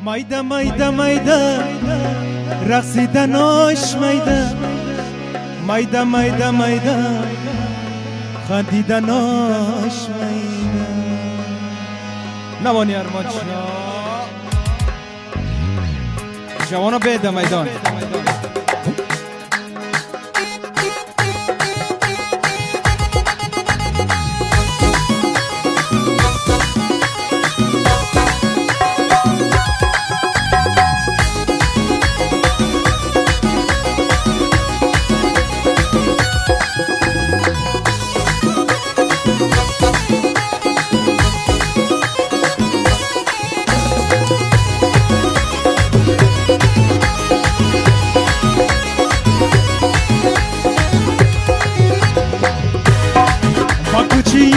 Mayda mayda mayda رقصیدناش mayda mayda mayda mayda خندیدناش mayda نوانی ارمان جوانا بیده میدان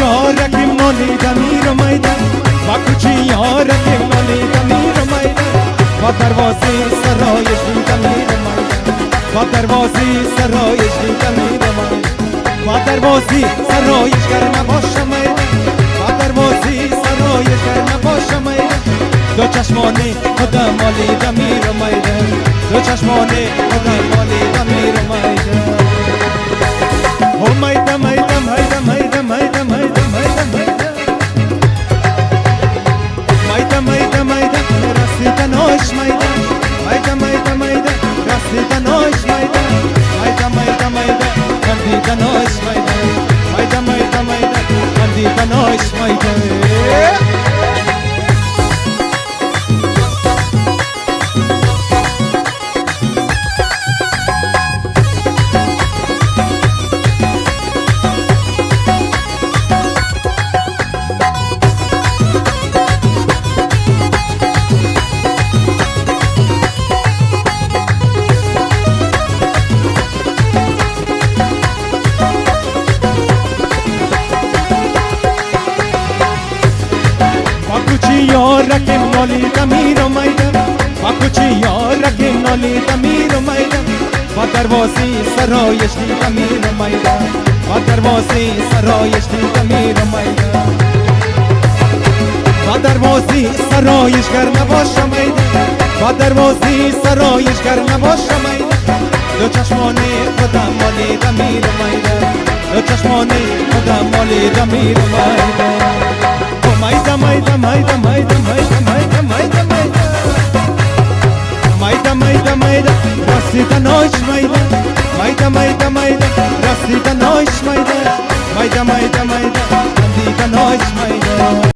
یارک مالی دمیر میدان با کوچی یارک مالی دمیر میدان با دروازه سرایش دمیر میدان با دروازه سرایش دمیر میدان با دروازه سرایش گر نباشه میدان با دروازه سرایش گر نباشه میدان دو چشمانی خدا مالی دمیر میدان دو چشمانی خدا مالی دمیر میدان او میدان میدان میدان میدان میدان رقصیدناش mayda mayda mayda mayda رقصیدناش mayda mayda mayda mayda خندیدناش mayda mayda mayda mayda خندیدناش mayda یارک مالی دمیر میدان با کوچی یارک مالی دمیر میدان با دروازه سرایش دمیر میدان با دروازه سرایش دمیر میدان با دروازه سرایش گر نباشه میدان با دروازه سرایش گر نباشه میدان دو چشمانی خدا مالی دمیر میدان دو چشمانی خدا مالی دمیر میدان mayda mayda mayda mayda mayda mayda mayda mayda mayda mayda رقصیدناش mayda mayda mayda mayda رقصیدناش mayda mayda mayda mayda خندیدناش mayda